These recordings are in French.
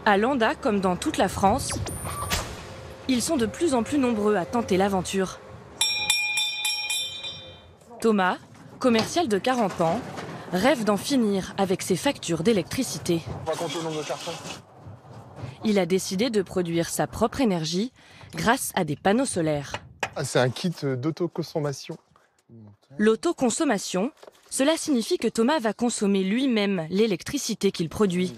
À Landa, comme dans toute la France, ils sont de plus en plus nombreux à tenter l'aventure. Thomas, commercial de 40 ans, rêve d'en finir avec ses factures d'électricité. On va compter le nombre de cartons. Il a décidé de produire sa propre énergie grâce à des panneaux solaires. Ah, c'est un kit d'autoconsommation. L'autoconsommation, cela signifie que Thomas va consommer lui-même l'électricité qu'il produit.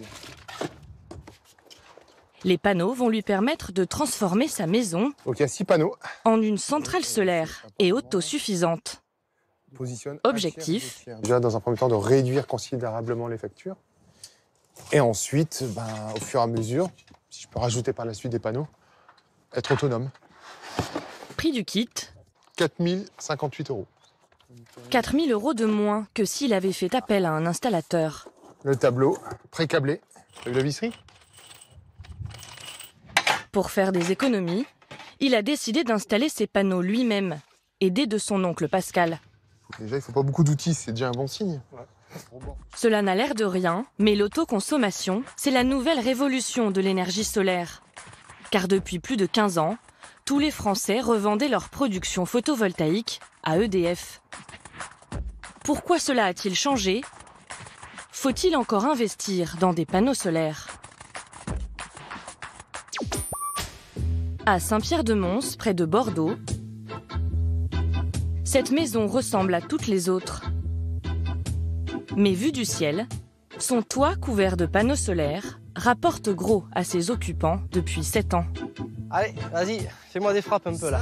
Les panneaux vont lui permettre de transformer sa maison Donc il y a 6 panneaux. en une centrale solaire et autosuffisante. Objectif, déjà dans un premier temps de réduire considérablement les factures. Et ensuite, au fur et à mesure, si je peux rajouter par la suite des panneaux, être autonome. Prix du kit, 4 058 €. 4 000 € de moins que s'il avait fait appel à un installateur. Le tableau pré-câblé. T'as vu la visserie? Pour faire des économies, il a décidé d'installer ses panneaux lui-même, aidé de son oncle Pascal. Déjà, il ne faut pas beaucoup d'outils, c'est déjà un bon signe. Cela n'a l'air de rien, mais l'autoconsommation, c'est la nouvelle révolution de l'énergie solaire. Car depuis plus de 15 ans, tous les Français revendaient leur production photovoltaïque à EDF. Pourquoi cela a-t-il changé? Faut-il encore investir dans des panneaux solaires? À Saint-Pierre-de-Mons, près de Bordeaux, cette maison ressemble à toutes les autres. Mais vue du ciel, son toit couvert de panneaux solaires rapporte gros à ses occupants depuis 7 ans. Allez, vas-y, fais-moi des frappes un peu là.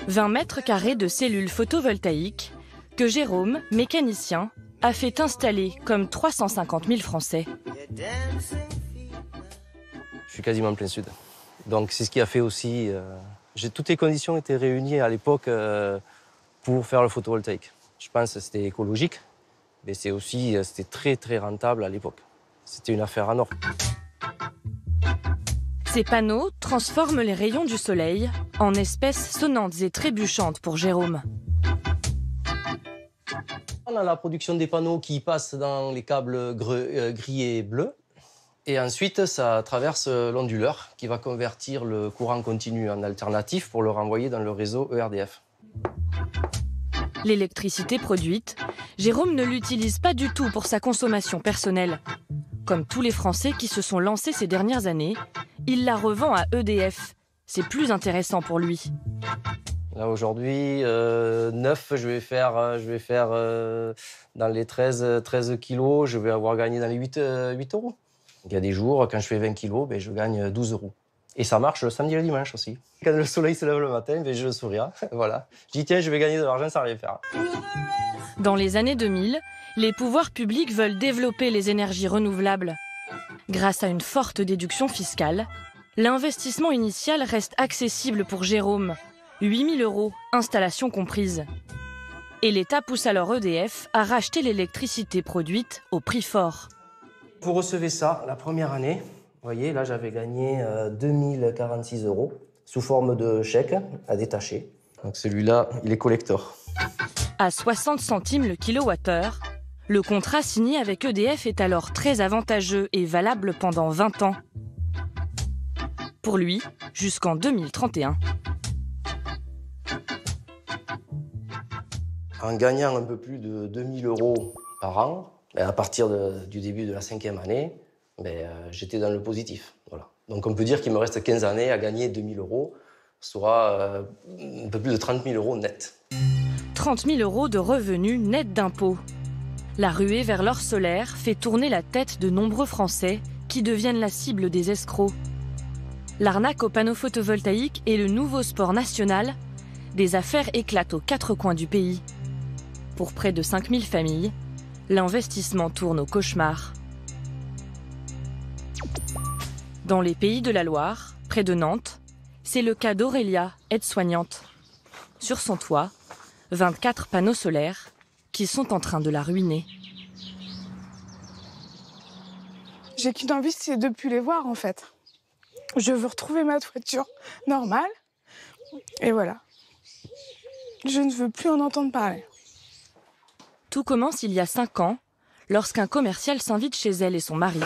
20 mètres carrés de cellules photovoltaïques que Jérôme, mécanicien, a fait installer comme 350 000 Français. Je suis quasiment en plein sud. Donc c'est ce qui a fait aussi... toutes les conditions étaient réunies à l'époque pour faire le photovoltaïque. Je pense que c'était écologique, mais c'était très très rentable à l'époque. C'était une affaire en or. Ces panneaux transforment les rayons du soleil en espèces sonnantes et trébuchantes pour Jérôme. On a la production des panneaux qui passent dans les câbles gris et bleus. Et ensuite, ça traverse l'onduleur qui va convertir le courant continu en alternatif pour le renvoyer dans le réseau ERDF. L'électricité produite, Jérôme ne l'utilise pas du tout pour sa consommation personnelle. Comme tous les Français qui se sont lancés ces dernières années, il la revend à EDF. C'est plus intéressant pour lui. Là aujourd'hui, 9, je vais faire dans les 13 kilos, je vais avoir gagné dans les 8 €. Il y a des jours, quand je fais 20 kilos, je gagne 12 €. Et ça marche le samedi et le dimanche aussi. Quand le soleil se lève le matin, je souris. Voilà. Je dis tiens, je vais gagner de l'argent sans rien faire. Dans les années 2000, les pouvoirs publics veulent développer les énergies renouvelables. Grâce à une forte déduction fiscale, l'investissement initial reste accessible pour Jérôme. 8 000 €, installation comprise. Et l'État pousse alors EDF à racheter l'électricité produite au prix fort. Vous recevez ça la première année. Vous voyez, là, j'avais gagné 2046 € sous forme de chèque à détacher. Donc celui-là, il est collector. À 60 centimes le kilowattheure, le contrat signé avec EDF est alors très avantageux et valable pendant 20 ans. Pour lui, jusqu'en 2031. En gagnant un peu plus de 2 000 € par an, à partir du début de la 5e année, j'étais dans le positif. Voilà. Donc on peut dire qu'il me reste 15 années à gagner 2 000 €, soit un peu plus de 30 000 € net. 30 000 € de revenus nets d'impôts. La ruée vers l'or solaire fait tourner la tête de nombreux Français qui deviennent la cible des escrocs. L'arnaque aux panneaux photovoltaïques est le nouveau sport national. Des affaires éclatent aux 4 coins du pays. Pour près de 5 000 familles, l'investissement tourne au cauchemar. Dans les Pays de la Loire, près de Nantes, c'est le cas d'Aurélia, aide-soignante. Sur son toit, 24 panneaux solaires qui sont en train de la ruiner. J'ai qu'une envie, c'est de ne plus les voir en fait. Je veux retrouver ma toiture normale. Et voilà. Je ne veux plus en entendre parler. Tout commence il y a 5 ans, lorsqu'un commercial s'invite chez elle et son mari.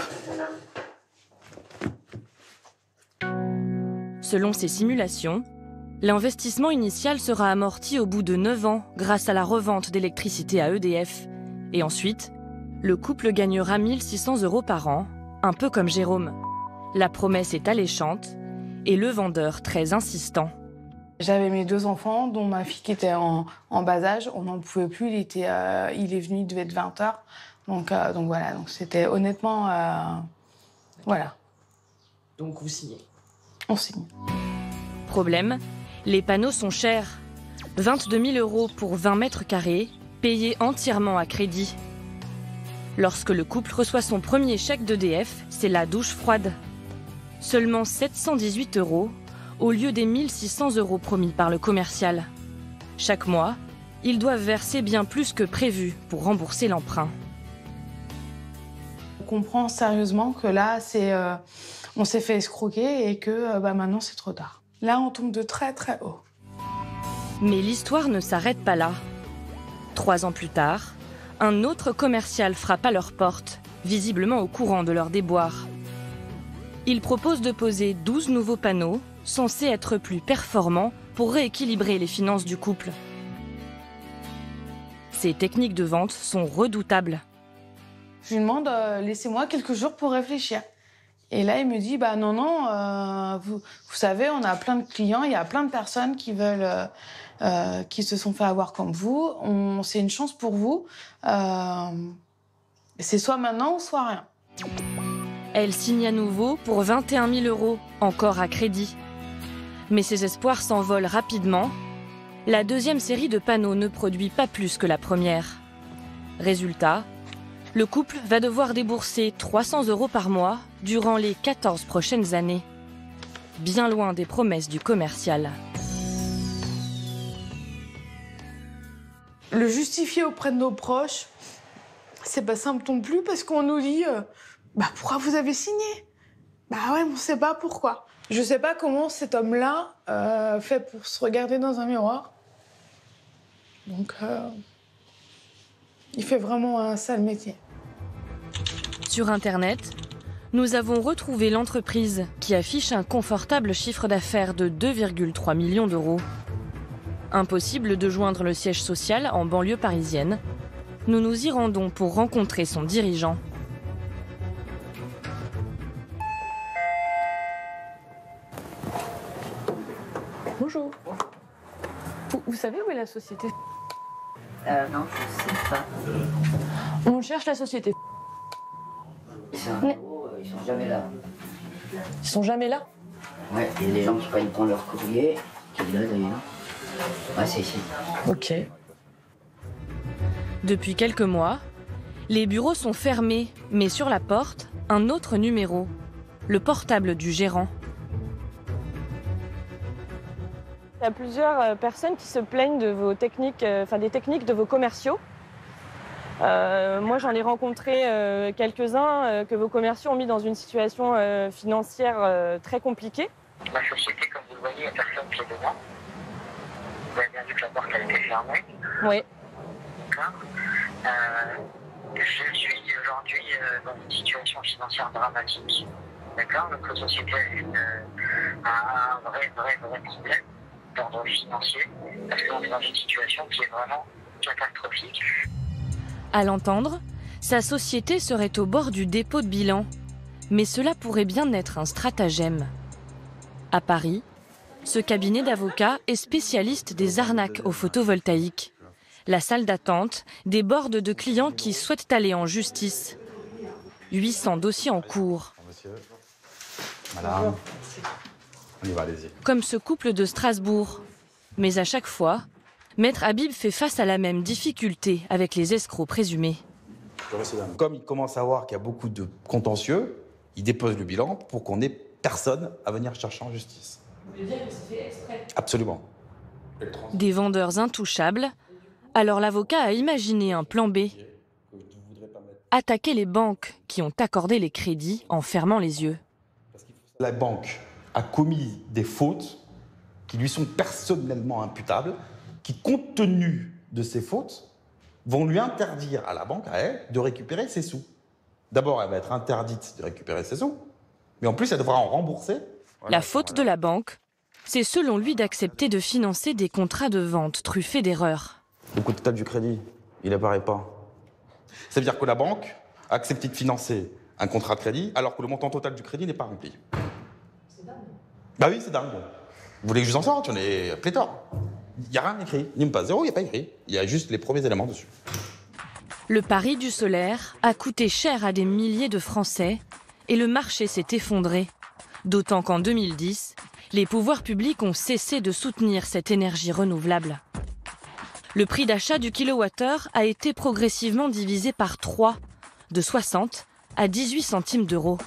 Selon ces simulations, l'investissement initial sera amorti au bout de 9 ans grâce à la revente d'électricité à EDF. Et ensuite, le couple gagnera 1 600 € par an, un peu comme Jérôme. La promesse est alléchante et le vendeur très insistant. J'avais mes 2 enfants, dont ma fille qui était en bas âge. On n'en pouvait plus, il est venu, il devait être 20 h. Donc voilà, donc c'était honnêtement... voilà. Donc vous signez. On signe. Problème, les panneaux sont chers. 22 000 € pour 20 mètres carrés, payés entièrement à crédit. Lorsque le couple reçoit son premier chèque d'EDF, c'est la douche froide. Seulement 718 € au lieu des 1 600 € promis par le commercial. Chaque mois, ils doivent verser bien plus que prévu pour rembourser l'emprunt. On comprend sérieusement que là, on s'est fait escroquer et que maintenant, c'est trop tard. Là, on tombe de très très haut. Mais l'histoire ne s'arrête pas là. 3 ans plus tard, un autre commercial frappe à leur porte, visiblement au courant de leur déboire. Il propose de poser 12 nouveaux panneaux, censés être plus performants pour rééquilibrer les finances du couple. Ces techniques de vente sont redoutables. Je lui demande, laissez-moi quelques jours pour réfléchir. Et là, il me dit, non, vous savez, on a plein de clients, il y a plein de personnes qui veulent, qui se sont fait avoir comme vous. C'est une chance pour vous. C'est soit maintenant ou soit rien. Elle signe à nouveau pour 21 000 €, encore à crédit. Mais ses espoirs s'envolent rapidement. La deuxième série de panneaux ne produit pas plus que la première. Résultat, le couple va devoir débourser 300 € par mois durant les 14 prochaines années. Bien loin des promesses du commercial. Le justifier auprès de nos proches, c'est pas simple non plus parce qu'on nous dit pourquoi vous avez signé? Ouais, mais on sait pas pourquoi. Je sais pas comment cet homme-là fait pour se regarder dans un miroir. Donc, il fait vraiment un sale métier. Sur Internet, nous avons retrouvé l'entreprise qui affiche un confortable chiffre d'affaires de 2,3 millions d'euros. Impossible de joindre le siège social en banlieue parisienne. Nous nous y rendons pour rencontrer son dirigeant. Bonjour. Vous savez où est la société? Non, je sais pas. On cherche la société. C'est un bureau, ils sont jamais là. Ils sont jamais là? Ouais, il y a des gens qui prennent leur courrier, qui est là d'ailleurs. Ouais, c'est ici. Ok. Depuis quelques mois, les bureaux sont fermés, mais sur la porte, un autre numéro, le portable du gérant. Il y a plusieurs personnes qui se plaignent de vos techniques, des techniques de vos commerciaux. Moi, j'en ai rencontré quelques-uns que vos commerciaux ont mis dans une situation financière très compliquée. Ma société, comme vous le voyez, il n'y a personne qui est dedans. Vous avez bien vu que la porte a été fermée. Oui. D'accord. Je suis aujourd'hui dans une situation financière dramatique. D'accord. Notre société a un vrai problème d'ordre financier parce qu'on est dans une situation qui est vraiment catastrophique. À l'entendre, sa société serait au bord du dépôt de bilan. Mais cela pourrait bien être un stratagème. À Paris, ce cabinet d'avocats est spécialiste des arnaques au photovoltaïque. La salle d'attente déborde de clients qui souhaitent aller en justice. 800 dossiers en cours. Madame, on y va, allez-y. Comme ce couple de Strasbourg. Mais à chaque fois, Maître Habib fait face à la même difficulté avec les escrocs présumés. Comme il commence à voir qu'il y a beaucoup de contentieux, il dépose le bilan pour qu'on n'ait personne à venir chercher en justice. Vous voulez dire que c'est fait exprès? Absolument. Des vendeurs intouchables. Alors l'avocat a imaginé un plan B. Attaquer les banques qui ont accordé les crédits en fermant les yeux. La banque a commis des fautes qui lui sont personnellement imputables, qui, compte tenu de ces fautes, vont lui interdire à la banque, à elle, de récupérer ses sous. D'abord, elle va être interdite de récupérer ses sous, mais en plus, elle devra en rembourser La faute de la banque, c'est selon lui d'accepter de financer des contrats de vente truffés d'erreurs. Le coût total du crédit, il n'apparaît pas. Ça veut dire que la banque a accepté de financer un contrat de crédit alors que le montant total du crédit n'est pas rempli. C'est dingue. Bah oui, c'est dingue. Vous voulez que je vous en sorte? J'en ai pléthore. Il n'y a rien écrit. Ni même pas zéro, il n'y a pas écrit. Il y a juste les premiers éléments dessus. Le pari du solaire a coûté cher à des milliers de Français et le marché s'est effondré. D'autant qu'en 2010, les pouvoirs publics ont cessé de soutenir cette énergie renouvelable. Le prix d'achat du kilowattheure a été progressivement divisé par 3, de 60 à 18 centimes d'euros.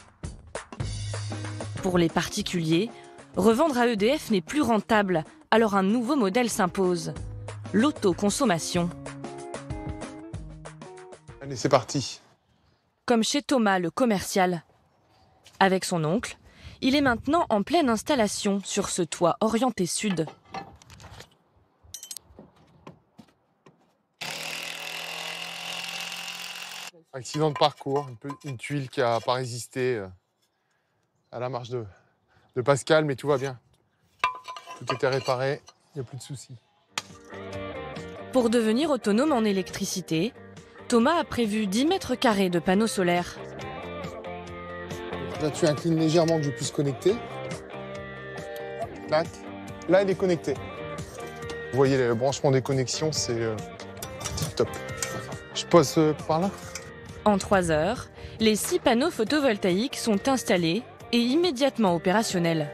Pour les particuliers, revendre à EDF n'est plus rentable, alors un nouveau modèle s'impose, l'autoconsommation. Allez, c'est parti. Comme chez Thomas, le commercial. Avec son oncle, il est maintenant en pleine installation sur ce toit orienté sud. Accident de parcours, une tuile qui n'a pas résisté à la marche de Pascal, mais tout va bien. Tout était réparé, il n'y a plus de soucis. Pour devenir autonome en électricité, Thomas a prévu 10 mètres carrés de panneaux solaires. Là, tu inclines légèrement que je puisse connecter. Là, elle est connectée. Vous voyez, le branchement des connexions, c'est top. Je pose par là. En 3 heures, les 6 panneaux photovoltaïques sont installés et immédiatement opérationnels.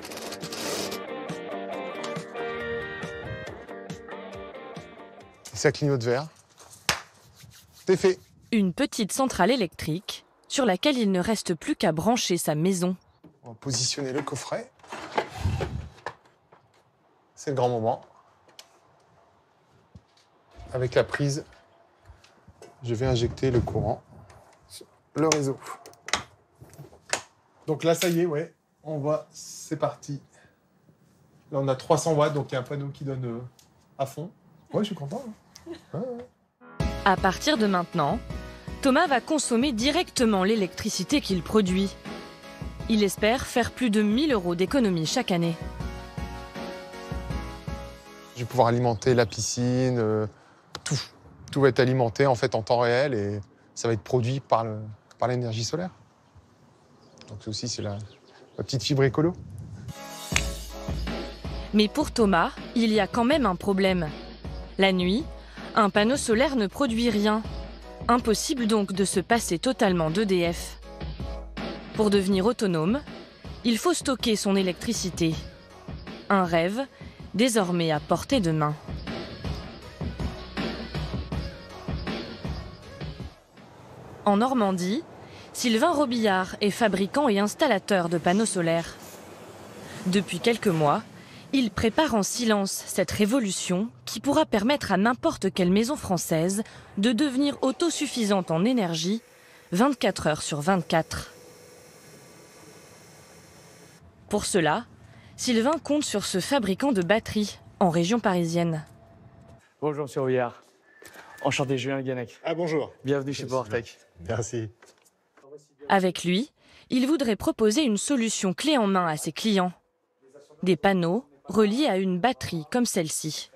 Ça clignote vert. C'est fait. Une petite centrale électrique sur laquelle il ne reste plus qu'à brancher sa maison. On va positionner le coffret. C'est le grand moment. Avec la prise, je vais injecter le courant sur le réseau. Donc là, ça y est, ouais, on voit, c'est parti. Là, on a 300 watts, donc il y a un panneau qui donne à fond. Ouais, je suis content. Hein. Ouais. À partir de maintenant, Thomas va consommer directement l'électricité qu'il produit. Il espère faire plus de 1 000 € d'économie chaque année. Je vais pouvoir alimenter la piscine, tout. Tout va être alimenté en fait en temps réel et ça va être produit par l'énergie solaire. Donc aussi, c'est la petite fibre écolo. Mais pour Thomas, il y a quand même un problème. La nuit, un panneau solaire ne produit rien. Impossible donc de se passer totalement d'EDF. Pour devenir autonome, il faut stocker son électricité. Un rêve désormais à portée de main. En Normandie, Sylvain Robillard est fabricant et installateur de panneaux solaires. Depuis quelques mois, il prépare en silence cette révolution qui pourra permettre à n'importe quelle maison française de devenir autosuffisante en énergie 24 heures sur 24. Pour cela, Sylvain compte sur ce fabricant de batteries en région parisienne. Bonjour Monsieur Robillard. Enchanté, Julien Guenec. Ah bonjour. Bienvenue chez PowerTech. Merci. Avec lui, il voudrait proposer une solution clé en main à ses clients. Des panneaux reliés à une batterie comme celle-ci.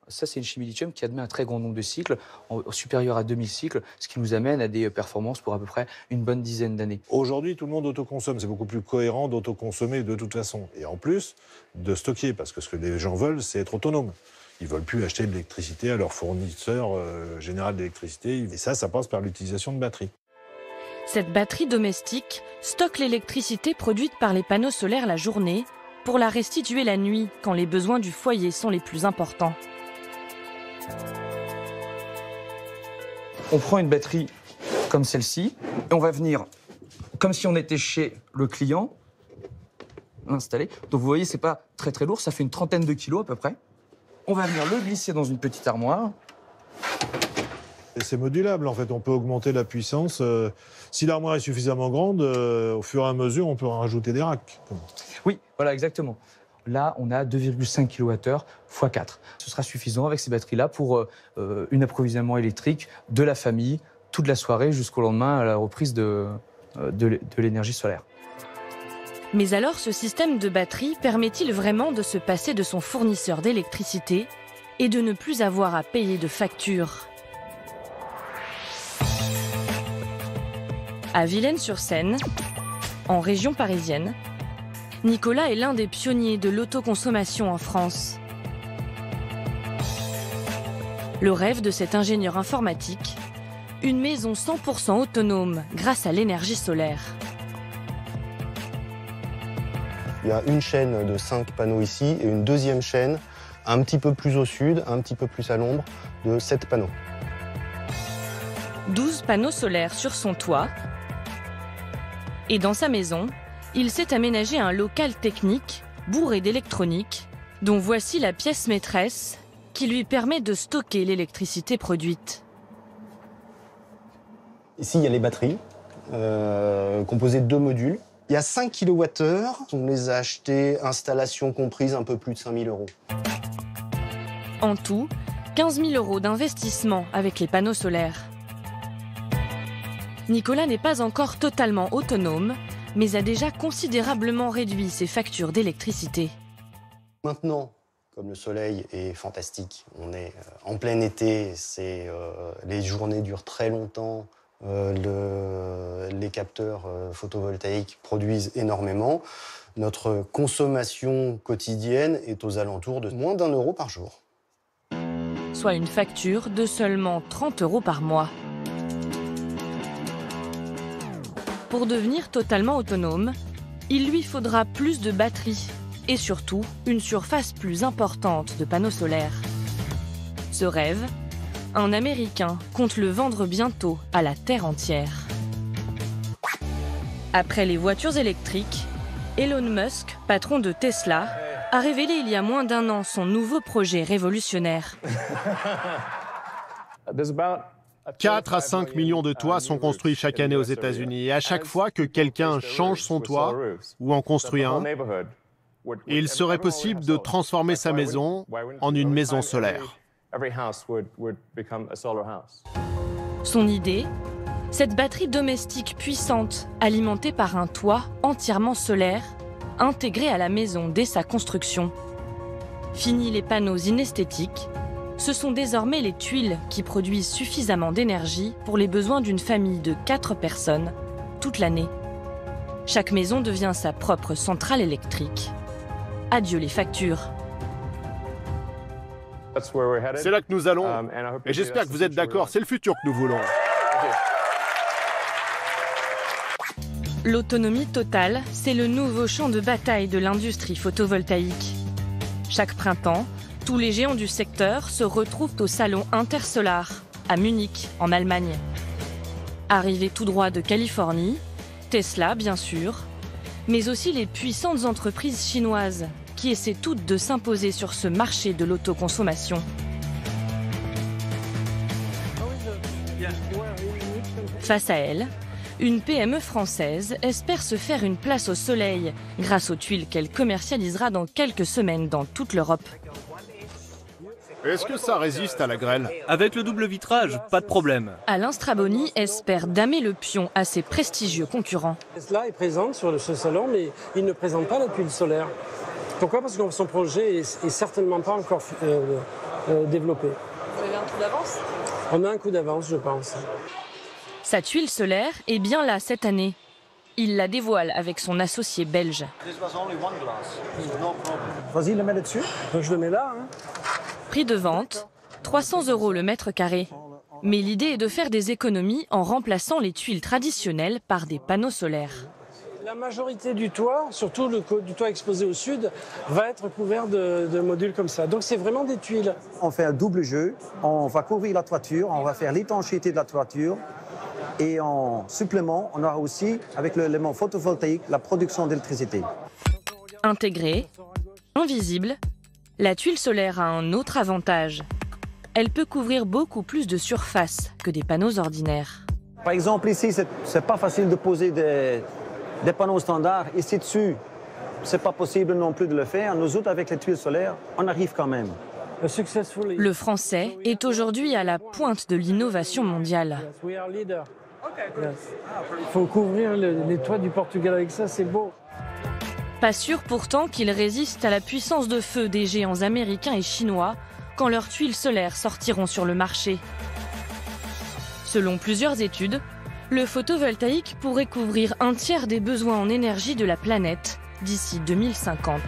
Ça, c'est une chimie lithium qui admet un très grand nombre de cycles, supérieur à 2000 cycles, ce qui nous amène à des performances pour à peu près une bonne dizaine d'années. Aujourd'hui, tout le monde autoconsomme. C'est beaucoup plus cohérent d'autoconsommer de toute façon. Et en plus, de stocker, parce que ce que les gens veulent, c'est être autonome. Ils ne veulent plus acheter de l'électricité à leur fournisseur général d'électricité. Et ça passe par l'utilisation de batteries. Cette batterie domestique stocke l'électricité produite par les panneaux solaires la journée pour la restituer la nuit quand les besoins du foyer sont les plus importants. On prend une batterie comme celle-ci et on va venir, comme si on était chez le client, l'installer. Donc vous voyez, c'est pas très très lourd, ça fait une trentaine de kilos à peu près. On va venir le glisser dans une petite armoire. Et c'est modulable, en fait. On peut augmenter la puissance. Si l'armoire est suffisamment grande, au fur et à mesure, on peut en rajouter des racks. Oui, voilà, exactement. Là, on a 2,5 kWh x 4. Ce sera suffisant avec ces batteries-là pour un approvisionnement électrique de la famille, toute la soirée jusqu'au lendemain à la reprise de l'énergie solaire. Mais alors ce système de batterie permet-il vraiment de se passer de son fournisseur d'électricité et de ne plus avoir à payer de facture? À Villennes-sur-Seine, en région parisienne, Nicolas est l'un des pionniers de l'autoconsommation en France. Le rêve de cet ingénieur informatique, une maison 100% autonome grâce à l'énergie solaire. Il y a une chaîne de 5 panneaux ici et une deuxième chaîne un petit peu plus au sud, un petit peu plus à l'ombre, de 7 panneaux. 12 panneaux solaires sur son toit. Et dans sa maison, il s'est aménagé un local technique bourré d'électronique, dont voici la pièce maîtresse qui lui permet de stocker l'électricité produite. Ici, il y a les batteries, composées de 2 modules. Il y a 5 kWh, on les a achetés, installation comprise, un peu plus de 5 000 €. En tout, 15 000 € d'investissement avec les panneaux solaires. Nicolas n'est pas encore totalement autonome, mais a déjà considérablement réduit ses factures d'électricité. Maintenant, comme le soleil est fantastique, on est en plein été, les journées durent très longtemps, les capteurs photovoltaïques produisent énormément. Notre consommation quotidienne est aux alentours de moins d'1 € par jour. Soit une facture de seulement 30 € par mois. Pour devenir totalement autonome, il lui faudra plus de batteries et surtout une surface plus importante de panneaux solaires. Ce rêve, un Américain compte le vendre bientôt à la terre entière. Après les voitures électriques, Elon Musk, patron de Tesla, a révélé il y a moins d'1 an son nouveau projet révolutionnaire. 4 à 5 millions de toits sont construits chaque année aux États-Unis. Et à chaque fois que quelqu'un change son toit ou en construit un, il serait possible de transformer sa maison en une maison solaire. Son idée, cette batterie domestique puissante, alimentée par un toit entièrement solaire, intégré à la maison dès sa construction. Fini les panneaux inesthétiques, ce sont désormais les tuiles qui produisent suffisamment d'énergie pour les besoins d'une famille de 4 personnes toute l'année. Chaque maison devient sa propre centrale électrique. Adieu les factures. C'est là que nous allons. Et j'espère que vous êtes d'accord, c'est le futur que nous voulons. L'autonomie totale, c'est le nouveau champ de bataille de l'industrie photovoltaïque. Chaque printemps, tous les géants du secteur se retrouvent au salon Intersolar, à Munich, en Allemagne. Arrivés tout droit de Californie, Tesla, bien sûr, mais aussi les puissantes entreprises chinoises, qui essaient toutes de s'imposer sur ce marché de l'autoconsommation. Face à elle, une PME française espère se faire une place au soleil grâce aux tuiles qu'elle commercialisera dans quelques semaines dans toute l'Europe. Est-ce que ça résiste à la grêle? Avec le double vitrage, pas de problème. Alain Straboni espère damer le pion à ses prestigieux concurrents. Tesla est présente sur ce salon, mais il ne présente pas la tuile solaire. Pourquoi? Parce que son projet est certainement pas encore développé. Vous avez un coup d'avance? On a un coup d'avance, je pense. Sa tuile solaire est bien là cette année. Il la dévoile avec son associé belge. Vas-y, le mets là-dessus. Je le mets là. Hein. Prix de vente, 300 € le mètre carré. Mais l'idée est de faire des économies en remplaçant les tuiles traditionnelles par des panneaux solaires. La majorité du toit, surtout du toit exposé au sud, va être couvert de modules comme ça. Donc c'est vraiment des tuiles. On fait un double jeu. On va couvrir la toiture, on va faire l'étanchéité de la toiture. Et en supplément, on aura aussi, avec l'élément photovoltaïque, la production d'électricité. Intégrée, invisible, la tuile solaire a un autre avantage. Elle peut couvrir beaucoup plus de surface que des panneaux ordinaires. Par exemple, ici, c'est pas facile de poser des panneaux standards. Ici dessus, c'est pas possible non plus de le faire. Nous autres, avec les tuiles solaires, on arrive quand même. Le français est aujourd'hui à la pointe de l'innovation mondiale. Il faut couvrir les toits du Portugal avec ça, c'est beau. Pas sûr pourtant qu'ils résistent à la puissance de feu des géants américains et chinois quand leurs tuiles solaires sortiront sur le marché. Selon plusieurs études, le photovoltaïque pourrait couvrir un tiers des besoins en énergie de la planète d'ici 2050.